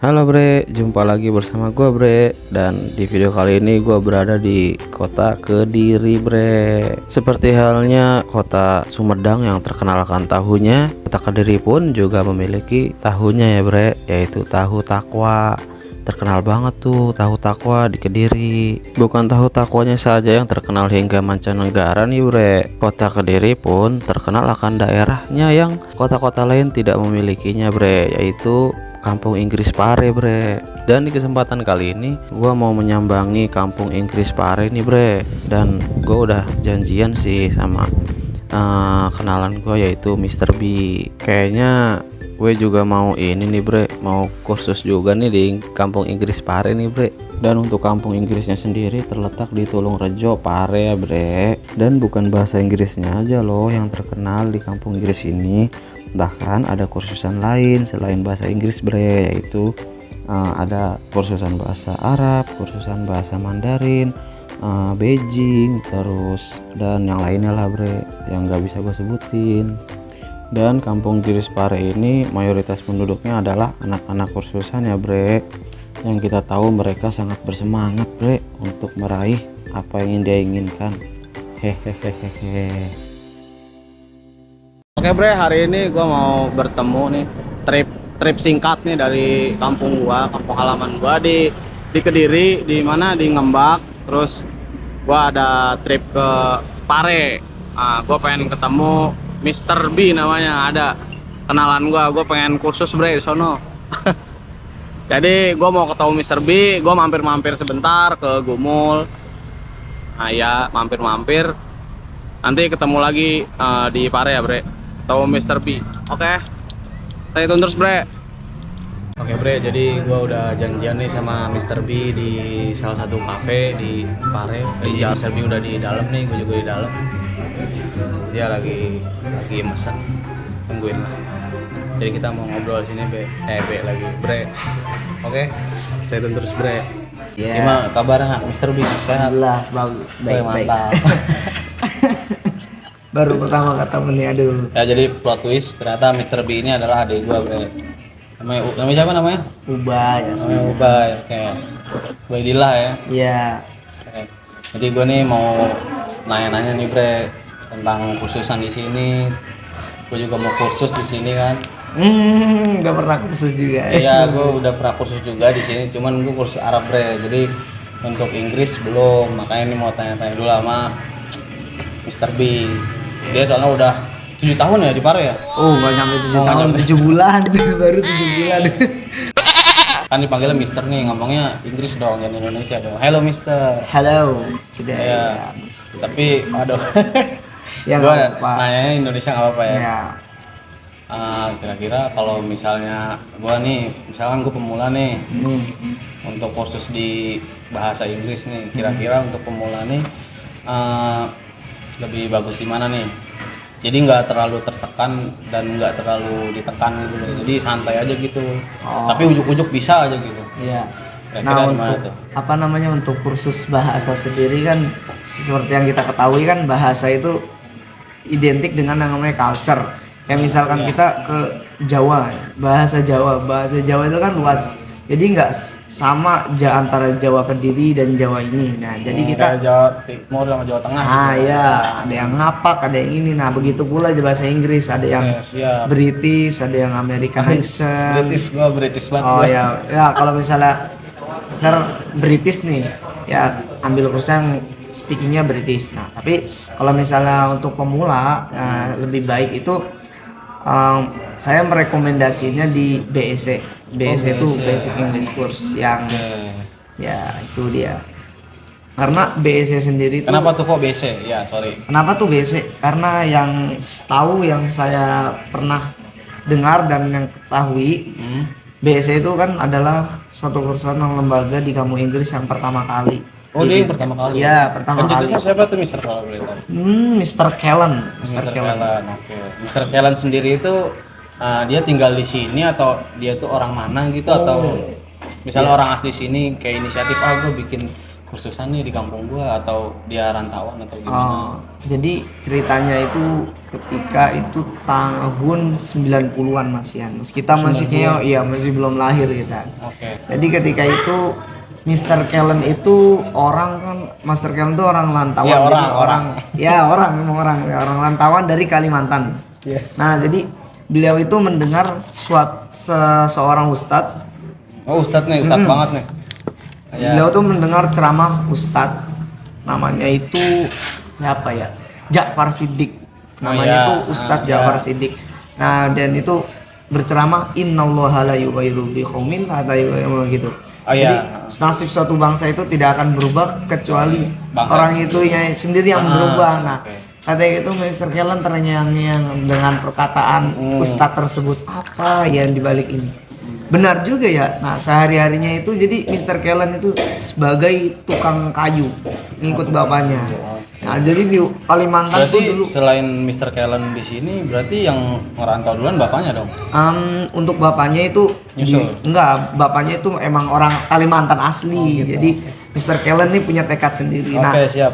Halo Bre, jumpa lagi bersama gua Bre. Dan di video kali ini gua berada di kota Kediri Bre. Seperti halnya kota Sumedang yang terkenal akan tahunya, kota Kediri pun juga memiliki tahunya ya Bre, yaitu tahu takwa. Terkenal banget tuh tahu takwa di Kediri. Bukan tahu takwanya saja yang terkenal hingga mancanegara nih Bre. Kota Kediri pun terkenal akan daerahnya yang kota-kota lain tidak memilikinya Bre, yaitu Kampung Inggris Pare Bre. Dan di kesempatan kali ini gua mau menyambangi Kampung Inggris Pare nih Bre. Dan gua udah janjian sih sama kenalan gua, yaitu Mr. B. Kayaknya gue juga mau ini nih Bre, mau kursus juga nih di Kampung Inggris Pare nih Bre. Dan untuk Kampung Inggrisnya sendiri terletak di Tulungrejo Pare ya Bre. Dan bukan bahasa Inggrisnya aja loh yang terkenal di Kampung Inggris ini, bahkan ada kursusan lain selain bahasa Inggris Bre, yaitu ada kursusan bahasa Arab, kursusan bahasa Mandarin, Beijing, terus dan yang lainnya lah Bre, yang nggak bisa gue sebutin. Dan Kampung Inggris Pare ini mayoritas penduduknya adalah anak-anak kursusan ya Bre, yang kita tahu mereka sangat bersemangat Bre untuk meraih apa yang dia inginkan. Hehehehe. Oke Bre, hari ini gua mau bertemu nih, trip singkat nih dari kampung kampung halaman gua di Kediri, di mana di Ngembak. Terus gua ada trip ke Pare. Gua pengen ketemu Mr. B namanya, ada kenalan gua pengen kursus Bre di sono. Jadi gua mau ketemu Mr. B, gua mampir-mampir sebentar ke Gumul. Nah ya, mampir-mampir. Nanti ketemu lagi di Pare ya Bre, atau Mr. B. Oke, stay tune terus Bre. Oke Bre, jadi gua udah janjian nih sama Mr. B di salah satu cafe di Pare. Mr. B udah di dalam nih, gua juga di dalam. Dia lagi mesen, tungguin lah. Jadi kita mau ngobrol sini Be lagi Bre. Oke, stay tune terus Bre. Yeah. Gimana kabarnya Mr. B? Sehat? Alhamdulillah, baik. Mantap. Baru pertama ketemu nih, aduh. Ya jadi plot twist, ternyata Mr. B ini adalah adik gua Bre. Namanya siapa namanya? Ubay ya. Namanya Ubay, oke. Ubaidillah ya. Iya. Oke. Jadi gua nih mau nanya-nanya nih Bre tentang kursusan di sini. Gue juga mau kursus di sini kan. Udah pernah kursus juga. Iya, gue udah pernah kursus juga di sini. Cuman gue kursus Arab Bre. Jadi untuk Inggris belum. Makanya ini mau tanya-tanya dulu sama Mr. B. Dia soalnya udah 7 tahun ya di Pare ya. Oh, nggak nyampe 7 tahun, 7 bulan. Baru 7 bulan. Kan dipanggilnya Mister nih, ngomongnya Inggris dong, jangan Indonesia dong. Hello Mister. Halo. Sudah. Ya. Tapi aduh. Ya Gue nggak apa-apa. nanyanya Indonesia nggak apa-apa ya. Ya. Kira-kira kalau misalnya gua nih, misalkan gue pemula nih untuk kursus di bahasa Inggris nih, kira-kira untuk pemula nih lebih bagus di mana nih? Jadi nggak terlalu tertekan dan nggak terlalu ditekan gitu loh. Jadi santai aja gitu. Tapi ujuk-ujuk bisa aja gitu. Iya. Kira-kira Nah, gimana untuk tuh? apa namanya, untuk kursus bahasa sendiri kan seperti yang kita ketahui kan, bahasa itu identik dengan yang namanya culture. Kayak misalkan kita ke Jawa, bahasa Jawa itu kan luas. Jadi nggak sama antara Jawa Kediri dan Jawa ini. Nah, jadi kita Jawa Timur sama Jawa Tengah. ya, ada yang ngapak, ada yang ini. Nah, begitu pula di bahasa Inggris, ada yang Siap. British, ada yang Americanization. British banget. Oh ya, kalau misalnya British nih, ya ambil kursus yang speakingnya British. Nah, tapi kalau misalnya untuk pemula, lebih baik itu saya merekomendasinya di BSC. BSC itu Basic English Course yang ya itu dia. Karena BSC sendiri itu. Kenapa tuh kok BC? Ya, sorry. Kenapa tuh BSC? Karena yang tahu, yang saya pernah dengar dan yang ketahui, BSC itu kan adalah suatu kursusan yang lembaga di Kampung Inggris yang pertama kali. Oh, dia yang pertama kali. Iya, pertama kali. Pencetusnya siapa tuh Mr. kalau boleh tahu? Mr. Kellen. Mr. Kellen. Oke. Mr. Kellen sendiri itu dia tinggal di sini atau dia tuh orang mana gitu, atau misalnya orang asli sini kayak inisiatif gue bikin kursusan nih di kampung gua atau dia rantauan atau gimana? Oh, jadi ceritanya itu ketika itu tahun 90-an Mas Yan. Kita masih kayak iya masih belum lahir kita. Oke. Jadi ketika itu Mr. Kellen itu orang kan Master Kellen itu orang rantauan. Ya, Jadi orang. memang orang rantauan dari Kalimantan. Iya. Nah, jadi beliau itu mendengar seorang ustadz. Oh, ustadz nih, ustadz banget nih. Ya. Beliau tuh mendengar ceramah ustadz, namanya itu siapa ya? Ja'far Siddiq. Namanya iya. itu Ustadz Iya. Ja'far Siddiq. Nah, dan itu berceramah innallaha la yughayyiru biqaumin hatta yughayyiru gitu. Oh, Jadi iya. nasib suatu bangsa itu tidak akan berubah kecuali Bangsa. orang itu yang sendiri yang berubah. Nah, oke. katanya itu Mr. Kellen ternyang-nyang dengan perkataan Ustadz tersebut, apa yang dibalik ini? Benar juga ya. Nah, sehari-harinya itu jadi Mr. Kellen itu sebagai tukang kayu ngikut bapaknya. Nah, jadi di Kalimantan tuh Berarti dulu selain Mr. Kellen di sini, berarti yang merantau duluan bapaknya dong? untuk bapaknya itu Nyusul? enggak, bapaknya itu emang orang Kalimantan asli. Jadi Mr. Kellen ini punya tekad sendiri. Nah, Oke, siap.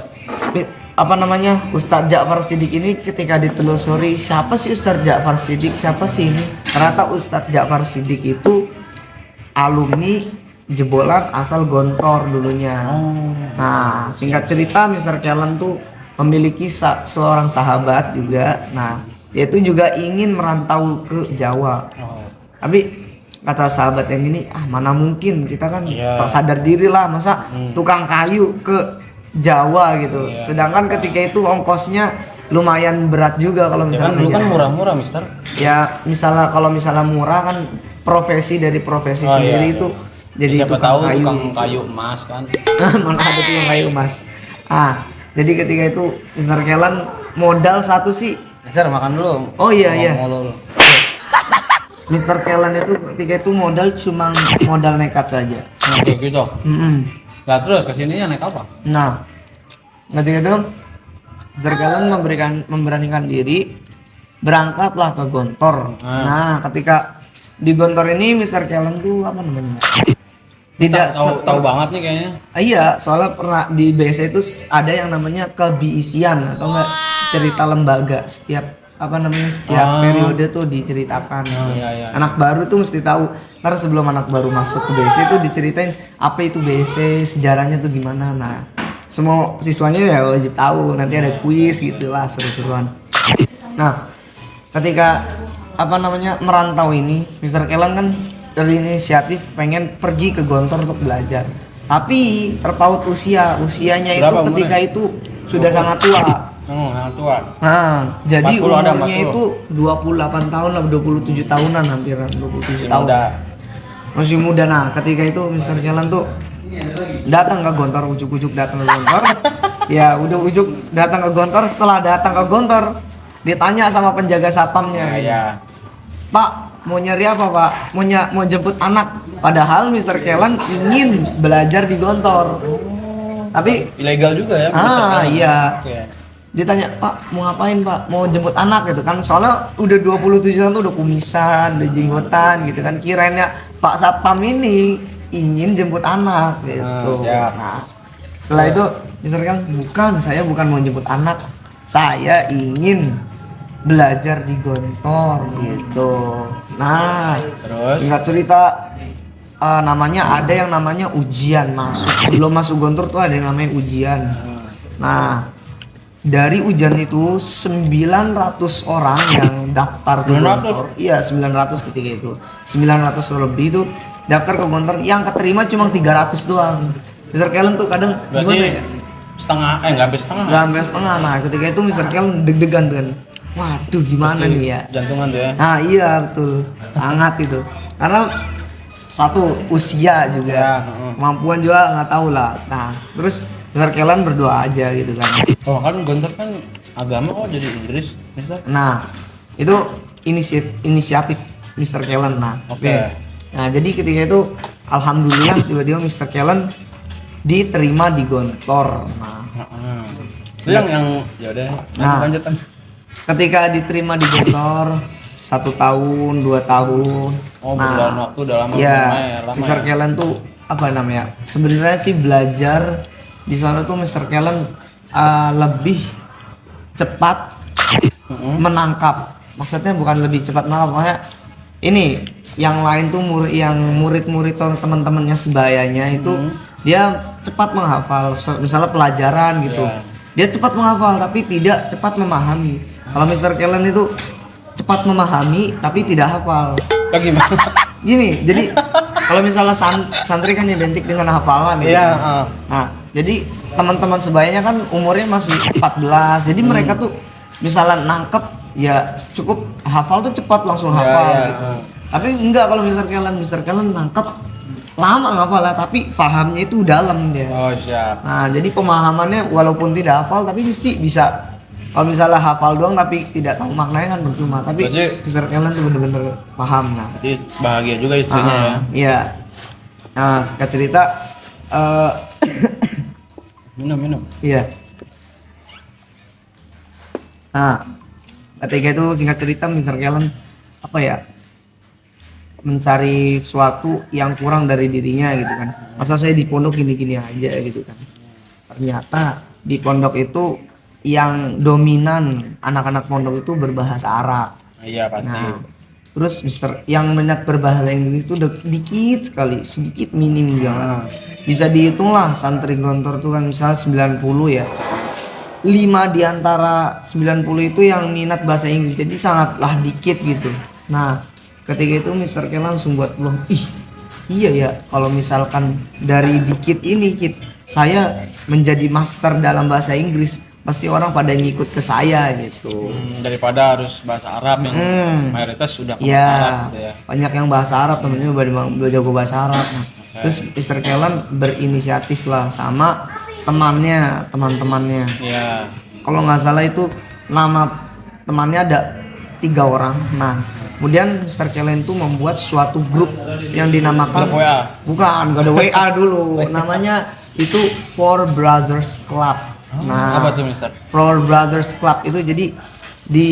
apa namanya Ustadz Ja'far Siddiq ini ketika ditelusuri siapa sih Ustadz Ja'far Siddiq, siapa sih ini, ternyata Ustadz Ja'far Siddiq itu alumni jebolan asal Gontor dulunya. Nah, singkat cerita Mr. Kellen tuh memiliki seorang sahabat juga. Nah, dia itu juga ingin merantau ke Jawa. Oh. Tapi kata sahabat yang ini, mana mungkin, kita kan Iya. tak sadar diri lah, masa tukang kayu ke Jawa gitu. Iya. Sedangkan ketika itu ongkosnya lumayan berat juga kalau Ya kan misalnya dulu kan kerja. murah-murah, Mister. Ya misalnya kalau misalnya murah kan profesi dari profesi Oh, sendiri iya, itu iya. jadi Siapa tukang tahu kayu. tukang kayu emas kan. Mana ada tukang kayu Mas. Jadi ketika itu Mr. Kellen modal satu sih. Mister makan dulu. Oh iya iya. Ngomong dulu. Mr. Kellen itu ketika itu modal cuma modal nekat saja. Oke gitu. Mm-mm. Lah terus kesininya naik apa? Nah, ketika itu Mr. Kellen memberanikan diri berangkatlah ke Gontor. Nah, ketika di Gontor ini Mr. Kellen tuh apa namanya? Tidak Tahu banget nih kayaknya. Iya, soalnya pernah di BSA itu ada yang namanya kebiisian atau enggak cerita lembaga setiap periode tuh diceritakan. Iya. Anak baru tuh mesti tahu. Ntar sebelum anak baru masuk ke BSA itu diceritain apa itu BSA, sejarahnya tuh gimana. Nah, semua siswanya ya wajib tahu. Nanti ada kuis gitulah, seru-seruan. Nah, ketika merantau ini, Mr. Kellen kan dari inisiatif pengen pergi ke Gontor untuk belajar. Tapi terpaut usianya itu Berapa ketika umurnya? itu sudah sangat tua. Yang tua. Nah, jadi 40 ada, umurnya 40. itu 28 tahun lah, 27 tahunan hampiran 27 tahun. Muda. Masih muda. Nah, ketika itu Mr. Kellen tuh datang ke Gontor, ujuk-ujuk datang ke Gontor. Ya, udah ujuk datang ke Gontor. Setelah datang ke Gontor, ditanya sama penjaga sapamnya. Iya. Pak, mau nyari apa Pak? Mau jemput anak. Padahal Mr. Kellen ingin belajar di Gontor. Tapi Ilegal juga ya. iya. Oke. Ditanya, Pak mau ngapain Pak? Mau jemput anak gitu kan. Soalnya udah 27 tahun tuh udah kumisan, udah jenggotan gitu kan. Kirainnya Pak Sapam ini ingin jemput anak gitu. Ya. Nah, setelah itu Mr. Kellen, saya bukan mau jemput anak. Saya ingin belajar di Gontor gitu. Nah, Terus? singkat cerita ada yang namanya ujian masuk. Sebelum masuk Gontor tuh ada yang namanya ujian. Nah, dari ujian itu 900 orang yang daftar ke 900? Gontor. Iya, 900 ketika itu. 900 lebih itu daftar ke Gontor, yang keterima cuma 300 doang. Mr. Kellen tuh kadang Berarti gimana ya? nggak sampai setengah. Nggak sampai setengah. Nah, ketika itu Mr. Kellen deg-degan tuh kan. Waduh, gimana Pasti nih ya? Jantungan tuh ya. Nah, iya betul. Sangat itu. Karena satu usia juga, Ya, kemampuan juga nggak tahu lah. Nah, terus Mr. Kellen berdoa aja gitu kan. Oh kan Gontor kan agama kok jadi Idris, Mister? Nah, itu inisiatif Mr. Kellen. Nah, Oke. Nah, jadi ketika itu alhamdulillah tiba-tiba Mr. Kellen diterima di Gontor. Nah, Itu yang ya udah Nah. lanjutan. ketika diterima di Gontor 1 tahun, 2 tahun. Oh, berjalan waktu udah lama, Ya, lama Mr. ya. Kellen tuh apa namanya? Sebenarnya sih belajar di sana tuh Mr. Kellen lebih cepat menangkap. Maksudnya bukan lebih cepat menangkap, makanya ini yang lain tuh murid-murid atau teman-temannya sebayanya itu dia cepat menghafal, misalnya pelajaran gitu. Dia cepat menghafal tapi tidak cepat memahami. Kalau Mr. Kellen itu cepat memahami tapi tidak hafal. Bagaimana? Gini, jadi kalau misalnya santri kan identik dengan hafalan gitu. Iya, Nah, jadi teman-teman sebayanya kan umurnya masih 14. Jadi mereka tuh misalnya nangkep ya cukup hafal tuh cepat langsung hafal gitu. Tapi enggak kalau Mr. Kellen nangkep lama ngapalnya tapi fahamnya itu dalam dia. Oh, siap. Nah, jadi pemahamannya walaupun tidak hafal tapi mesti bisa. Kalau misalnya hafal doang tapi tidak tahu maknanya kan percuma. Tapi Berarti Mr. Kellen tuh bener-bener paham. Nah, Jadi bahagia juga istrinya ya. iya. Nah, singkat cerita Minum. iya. Nah, ketika itu singkat cerita Mr. Kellen apa ya? Mencari sesuatu yang kurang dari dirinya gitu kan. Masa saya di pondok gini-gini aja gitu kan. Ternyata di pondok itu yang dominan anak-anak pondok itu berbahasa Arab. Iya pasti. Nah, terus yang banyak berbahasa Inggris itu dikit sekali, sedikit minim banget. Bisa dihitung lah santri Gontor tuh kan misalnya 90 ya. 5 di antara 90 itu yang minat bahasa Inggris. Jadi sangatlah dikit gitu. Nah, ketika itu Mr. Ken langsung buat peluang, iya ya kalau misalkan dari dikit ini saya menjadi master dalam bahasa Inggris, pasti orang pada ngikut ke saya gitu. Daripada harus bahasa Arab yang mayoritas sudah bahasa Ya, Arab gitu ya. banyak yang bahasa Arab, temennya udah jago bahasa Arab. Nah, terus Mr. Kellen berinisiatif lah sama teman-temannya. Iya. Kalau nggak salah itu nama temannya ada 3 orang. Nah, kemudian Mr. Kellen itu membuat suatu grup yang dinamakan Grup WA. Bukan, gak ada WA dulu. Namanya itu Four Brothers Club. Nah, Apa tuh Mister? Four Brothers Club itu jadi di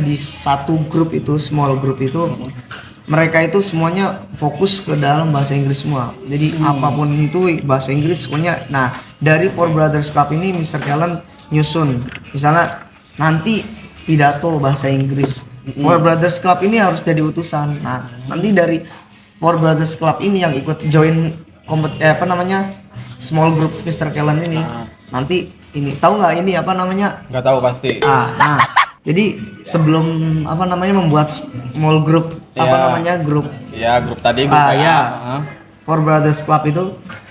di satu grup itu, small group itu mereka itu semuanya fokus ke dalam bahasa Inggris semua. Jadi apapun itu bahasa Inggris pokoknya. Nah, dari Four Brothers Club ini Mr. Kellen nyusun. Misalnya nanti pidato bahasa Inggris. Four Brothers Club ini harus jadi utusan. Nah, nanti dari Four Brothers Club ini yang ikut join small group Mr. Kellen ini. Nanti ini tahu nggak ini Nggak tahu pasti. Nah, jadi sebelum membuat small group grup Iya, grup tadi grup WA. ya Four Brothers Club itu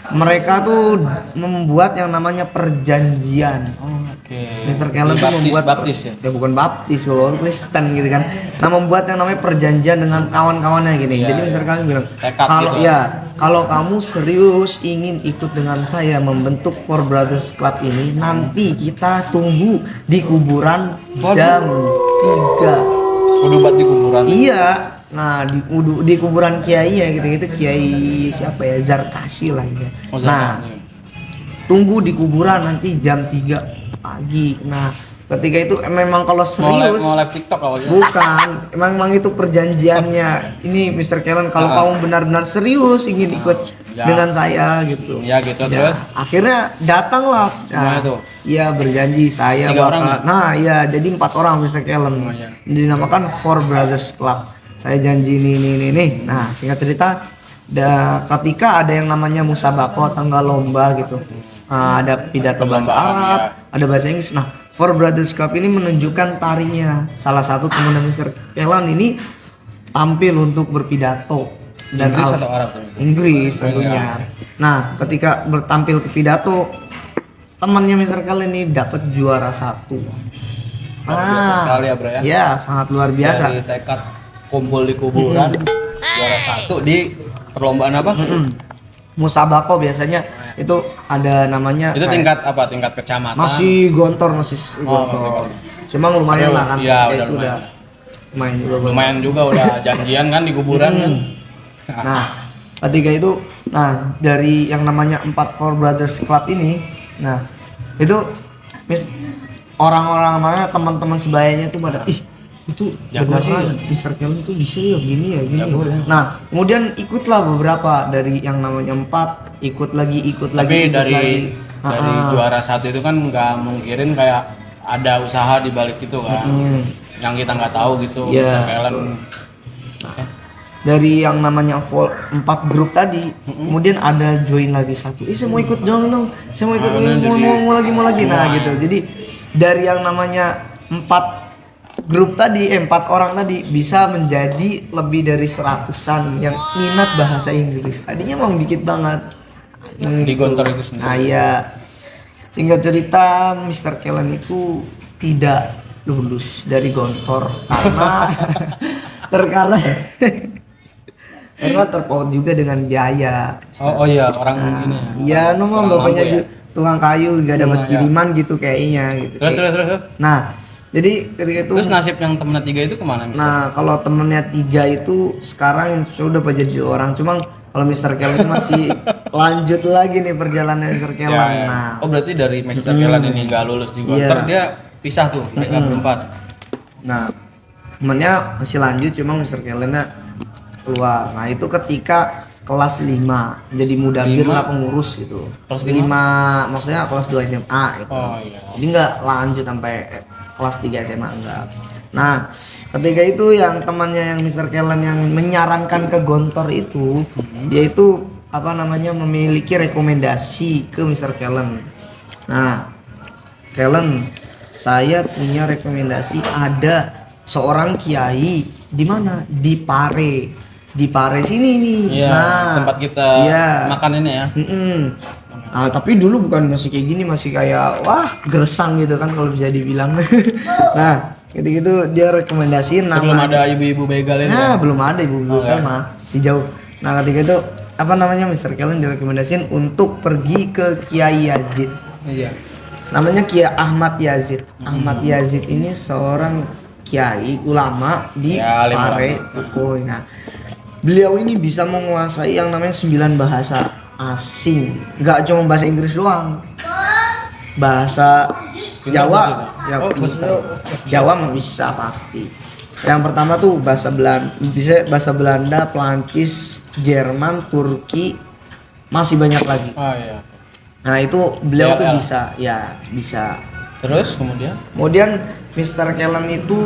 mereka tuh membuat yang namanya perjanjian. Oke. Mr. Kellen tuh membuat baptis ya. bukan baptis loh, Kristen gitu kan. Nah, membuat yang namanya perjanjian dengan kawan-kawannya gini. Jadi Mr. Kellen bilang, kalau gitu. kalau kamu serius ingin ikut dengan saya membentuk Four Brothers Club ini, nanti kita tunggu di kuburan jam 3. Kudu buat di kuburan. Iya. Nah, di kuburan kiai ya gitu-gitu, kiai siapa ya, Zarkashi lah ya. Nah, tunggu di kuburan nanti jam 3 pagi. Nah, ketika itu memang kalau serius mau live TikTok awalnya. bukan, memang itu perjanjiannya. Ini Mr. Kellen kalau kamu benar-benar serius ingin ikut dengan saya gitu. Ya gitu terus. Akhirnya datanglah. Gimana tuh? Iya, berjanji saya 3 bakal. orang ya? Nah, iya jadi 4 orang Mr. Kellen. Dinamakan Four Brothers Club. Saya janji ini. Nah, singkat cerita, ketika ada yang namanya musabaqah, tanggal lomba gitu. Nah, ada pidato bahasa Arab, ada bahasa Inggris. Nah, Four Brothers Club ini menunjukkan tarinya. Salah satu teman Mr. Kellen ini tampil untuk berpidato dan Inggris atau Arab tuh? Inggris tentunya. Nah, ketika bertampil ke pidato, temannya Mr. Kellen ini dapat juara 1. Biasa sekali ya, Bro ya. Ya, sangat luar biasa. Dari tekad kumpul di kuburan juara 1 di perlombaan apa? Musabaqah biasanya itu ada namanya Itu tingkat apa? Tingkat kecamatan. masih gontor. Cuma lumayan lah kan. Iya, itu udah lumayan juga. lumayan juga udah janjian kan di kuburan kan. Nah, ketika itu dari yang namanya 4 Four Brothers Club ini, nah, itu orang-orang mana teman-teman sebayanya tuh pada itu Jago sih. Mr. Kellen tuh bisa ya gini. Nah, kemudian ikutlah beberapa dari yang namanya 4 ikut lagi Tapi dari dari juara 1 itu kan nggak mungkirin kayak ada usaha di balik itu kan. Yang kita nggak tahu gitu. Iya, Mr. Kellen. Dari yang namanya 4 grup tadi, kemudian ada join lagi satu. Saya mau ikut dong, saya mau ikut mau lagi. Nah gitu. Jadi dari yang namanya 4 grup tadi, 4 orang tadi bisa menjadi lebih dari 100-an yang minat bahasa Inggris. Tadinya emang dikit banget. Di Gontor itu sendiri. Nah iya. Singkat cerita, Mr. Kellen itu tidak lulus dari Gontor karena karena terpaut juga dengan biaya. Oh iya, orang ini. Iya, Orang bapaknya mampu ya? tukang kayu, gak dapat Iya. kiriman gitu kayaknya gitu. Terus. Nah, jadi ketika itu Terus nasib yang temennya 3 itu kemana? nah, kalau temennya 3 itu sekarang sudah pada jadi orang, cuma kalau Mr. Kellen masih lanjut lagi nih perjalanan Mr. Kellen. Ya. Nah, Oh berarti dari Mr. Kellen ini nggak lulus di Gontor, Iya. dia pisah tuh mereka berempat. Nah, temennya masih lanjut, cuma Mr. Kellen-nya keluar. Nah, itu ketika kelas 5 jadi mudabir 5? lah, pengurus gitu. Kelas 5 maksudnya kelas 2 SMA gitu. Oh iya. Jadi nggak lanjut sampai kelas 3 SMA enggak. Nah, ketika itu yang temannya yang Mr. Kellen yang menyarankan ke Gontor itu, dia itu apa namanya memiliki rekomendasi ke Mr. Kellen. Nah, Kellen, saya punya rekomendasi ada seorang kiai di mana? Di Pare sini nih. Iya, Nah, tempat kita makan ini ya. Nah, tapi dulu bukan masih kayak gini, masih kayak wah gersang gitu kan kalau bisa dibilang. Nah, ketika itu dia rekomendasiin Sebelum nama. ada ibu-ibu begal ini. Nah, belum ada ibu-ibu ya? mah, si jauh. Nah, ketika itu apa namanya Mr. Kellen direkomendasiin untuk pergi ke Kiai Yazid. Iya. Namanya Kiai Ahmad Yazid. Ahmad Yazid ini seorang kiai ulama di Ya, alim Pare Kukoy. Nah, beliau ini bisa menguasai yang namanya 9 bahasa asing. Nggak cuma bahasa Inggris doang. Bahasa Jawa, ya pinter. Jawa mah bisa pasti. Yang pertama tuh bahasa Belanda, bisa bahasa Belanda, Perancis, Jerman, Turki, masih banyak lagi. Oh iya. Nah, itu beliau tuh DLL. bisa, ya bisa. Terus kemudian? Kemudian Mr. Kellen itu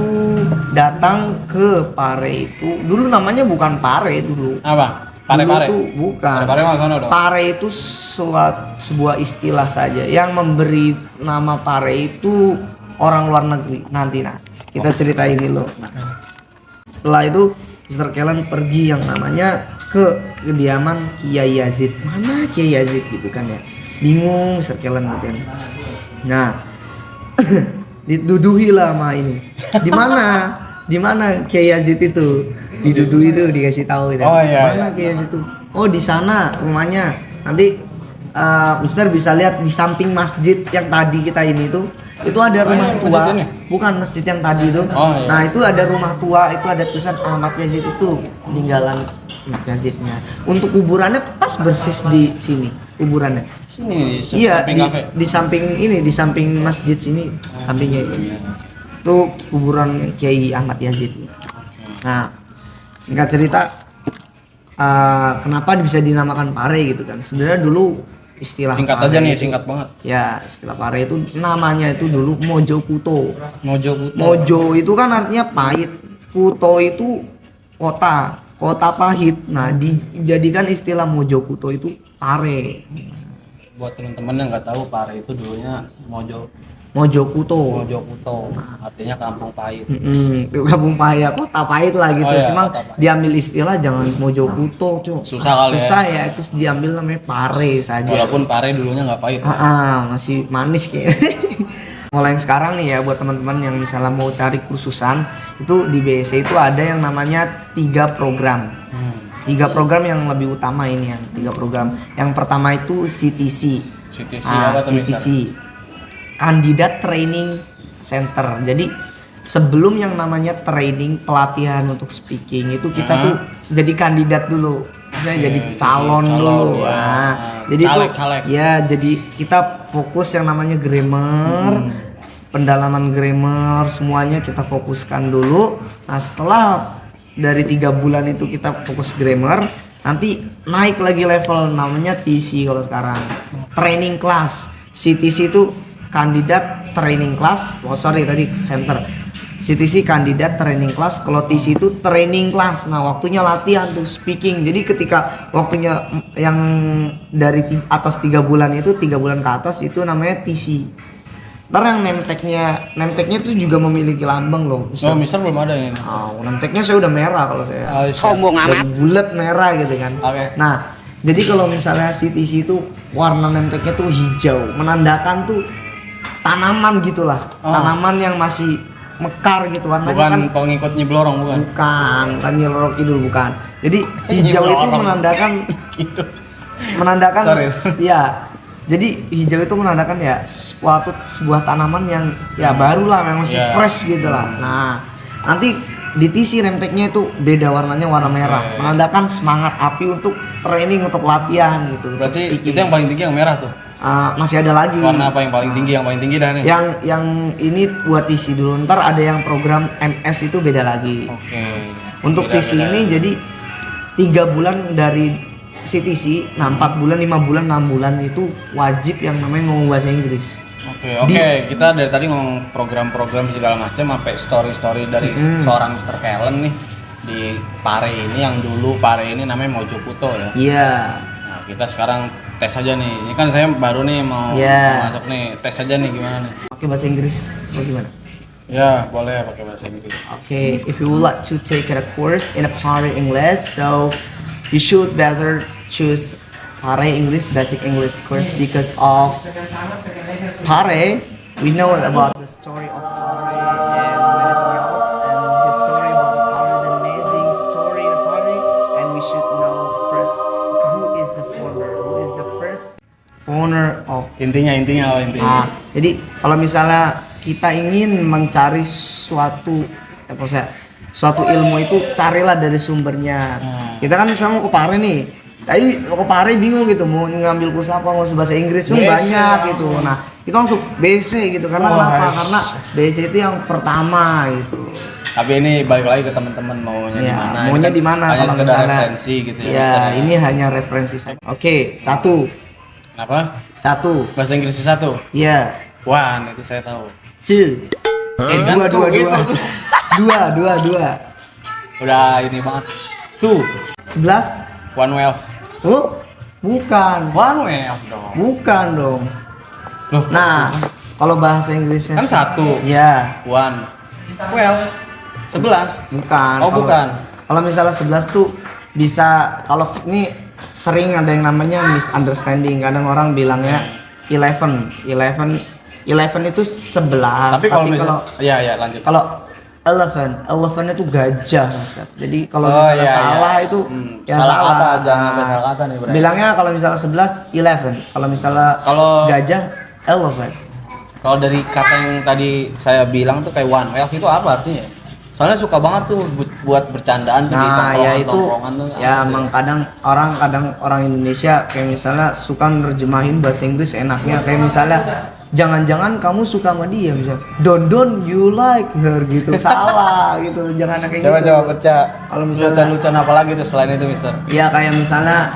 datang ke Pare itu. Dulu namanya bukan Pare itu dulu. Apa? Dulu Pare-pare. tuh bukan. Pare-pare mah sono dong. Pare itu sebuah istilah saja. Yang memberi nama Pare itu orang luar negeri. Nanti kita ceritain dulu. Nah, setelah itu Mr. Kellen pergi yang namanya ke kediaman Kiai Yazid. Mana Kiai Yazid gitu kan ya. Bingung Mr. Kellen gitu kan. Nah, diduduhi lah sama ini. Di mana Kiai Yazid itu? Diduduhi itu dikasih tahu gitu. Oh, iya, Mana iya. Kiai Yazid itu? Oh, di sana rumahnya. Nanti Mister bisa lihat di samping masjid yang tadi kita ini tuh. Itu ada rumah iya, tua. masjid ini? Bukan masjid yang tadi itu. Oh, iya. Nah, itu ada rumah tua, itu ada tulisan Ahmad Yazid itu peninggalan Ahmad Yazidnya. Untuk kuburannya pas persis di sini kuburannya. Sini di Iya, samping kafe. di samping ini, di samping masjid sini, sampingnya itu. Itu kuburan Kiai Ahmad Yazid. Nah, singkat cerita, kenapa bisa dinamakan Pare gitu kan? Sebenarnya dulu istilah Singkat Pare aja nih, itu- singkat banget. Ya, istilah Pare itu namanya itu dulu Mojo Kuto. Mojo Kuto. Mojo itu kan artinya pahit. Kuto itu kota pahit. Nah, dijadikan istilah Mojo Kuto itu Pare. Buat teman-teman yang nggak tahu, Pare itu dulunya Mojo Kuto. Mojo Kuto, artinya kampung pahit. Itu kampung pahit, kota pahit lah gitu. Oh iya, Cuma kota pahit. diambil istilah jangan Mojo Kuto, Cuk. Susah kali ya. Susah ya, terus diambil namanya Pare saja. Walaupun Pare dulunya nggak pahit. Masih manis kayak. Kalau yang sekarang nih ya, buat teman-teman yang misalnya mau cari kursusan, itu di BSC itu ada yang namanya 3 program. 3 program yang lebih utama ini yang 3 program. Yang pertama itu CTC. CTC apa tuh, Mister? CTC. Kandidat Training Center. Jadi sebelum yang namanya training pelatihan untuk speaking itu kita tuh jadi kandidat dulu. Misalnya jadi calon dulu. ya. Nah, jadi itu Caleg. ya jadi kita fokus yang namanya grammar, pendalaman grammar semuanya kita fokuskan dulu. Nah, setelah dari 3 bulan itu kita fokus grammar, nanti naik lagi level namanya TC kalau sekarang training class. CTC itu kandidat training class. Oh sorry tadi center. CTC kandidat training class, kalau TC itu training class. Nah waktunya latihan tuh speaking. Jadi ketika waktunya yang dari atas 3 bulan itu 3 bulan ke atas itu namanya TC. Ntar yang name tag-nya tuh juga memiliki lambang loh. Oh, Mister belum ada ini. Oh, name tag-nya saya udah merah kalau saya. Sombong Udah bulat merah gitu kan. Oke. Nah, jadi kalau misalnya CTC itu warna name tag-nya tuh hijau, menandakan tuh tanaman gitulah. Tanaman yang masih mekar gitu warnanya. Bukan kan pengikut Nyiblorong bukan? bukan Nyeloro Kidul bukan. Jadi hijau itu menandakan Sorry. ya. Jadi hijau itu menandakan ya sebuah tanaman yang ya barulah, yang masih fresh gitu lah. Nah, nanti di TC name tag-nya itu beda warnanya, warna merah, menandakan semangat api untuk training, untuk latihan gitu. Berarti itu yang paling tinggi yang merah tuh. Masih ada lagi. Warna apa yang paling tinggi? Yang paling tinggi dah nih. Yang ini buat TC dulu. Ntar ada yang program MS itu beda lagi. Oke. Untuk TC ini jadi 3 bulan dari CTC, nah 4 bulan, 5 bulan, 6 bulan itu wajib yang namanya ngomong bahasa Inggris. Oke. Kita dari tadi ngomong program-program segala macam, sampai story-story dari seorang Mr. Kellen nih di Pare ini, yang dulu Pare ini namanya Mojo Puto ya. Iya. Nah, kita sekarang tes aja nih. Ini kan saya baru nih mau masuk nih, tes aja nih gimana nih. Pakai bahasa Inggris atau gimana? Ya, boleh pakai bahasa Inggris. Okay, if you would like to take a course in a Pare English, so you should better choose Pare English, basic English course, because of Pare. We know about the story of Pare and anything else, and his story about Pare, the amazing story of Pare, and we should know first who is the first founder of. Intinya apa? Jadi kalau misalnya kita ingin mencari suatu ilmu itu, carilah dari sumbernya. Kita kan misalnya mau ke Pare nih, tadi mau ke Pare bingung gitu, mau ngambil kursus apa, mau bahasa Inggris pun banyak gitu. Nah kita langsung BC gitu, karena kenapa? Karena BC itu yang pertama gitu. Tapi ini balik lagi ke teman-teman maunya di mana? Hanya kalau sekedar misalnya referensi gitu ya. Ini hanya referensi saja. Oke, 1. Kenapa? 1. Bahasa Inggris 1. Iya. 1 itu saya tahu. 2. Dua. Udah ini banget. 2. 11. 112. Oh, bukan. 112 dong. Bukan dong. Loh, Nah, kalau bahasa Inggrisnya kan 1. Iya, 112. 11. bukan. Oh, bukan. Kalau misalnya 11 tuh bisa, kalau ini sering ada yang namanya misunderstanding. Kadang orang bilangnya 11 itu 11. Tapi kalau misalnya ya lanjut. Kalau elephant itu gajah, Mas. Jadi kalau misalnya salah itu ya salah salah. kata, jangan sampai salah kata nih, berarti. Bilangnya kalau misalnya 11 11. Kalau misalnya gajah elephant. Kalau dari kata yang tadi saya bilang tuh kayak 112 itu apa artinya? Soalnya suka banget tuh buat bercandaan tuh di tongkrongan tuh. Ya emang kadang orang Indonesia kayak misalnya suka nerjemahin bahasa Inggris enaknya, kayak misalnya jangan-jangan kamu suka sama dia, misalnya don't you like her gitu. Salah gitu, jangan kayak gitu. Coba baca. Kalau misalnya lucu-lucuan apa lagi tuh selain itu, Mister? ya kayak misalnya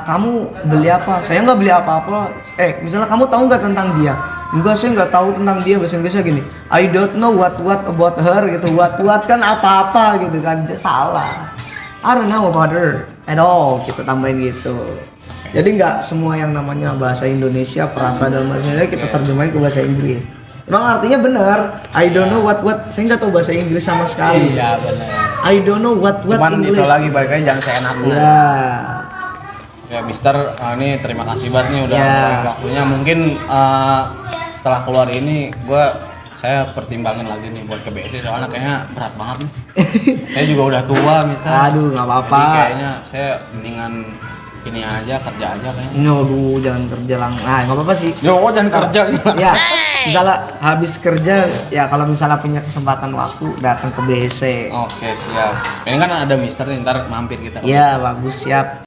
kamu beli apa? Saya nggak beli apa-apa. Misalnya kamu tahu nggak tentang dia? Enggak, saya nggak tahu tentang dia. Bahasa Inggrisnya gini, I don't know what about her gitu. What kan apa-apa gitu kan. Salah. I don't know about her at all. Kita tambahin gitu. Jadi nggak semua yang namanya bahasa Indonesia, frasa dalam bahasa Indonesia kita terjemahin ke bahasa Inggris. Emang artinya benar. I don't know what. Saya nggak tahu bahasa Inggris sama sekali. Iya benar. I don't know what Cuman English. itu lagi balik lagi jangan seenaknya. Ya. Ya Mister, ini terima kasih banget nih udah ngeluangin waktunya. Mungkin setelah keluar ini saya pertimbangin lagi nih buat ke BSC, soalnya kayaknya berat banget nih. Saya juga udah tua, Mister. Aduh, nggak apa-apa. Jadi kayaknya saya mendingan ini aja, kerja aja kayaknya. Aduh, jangan kerja nggak apa-apa sih. Jangan kerja. Ya, misalnya habis kerja ya, kalau misalnya punya kesempatan waktu datang ke BSC. Oke, siap. Ini kan ada Mister nih, ntar mampir kita. Ya, bagus, siap.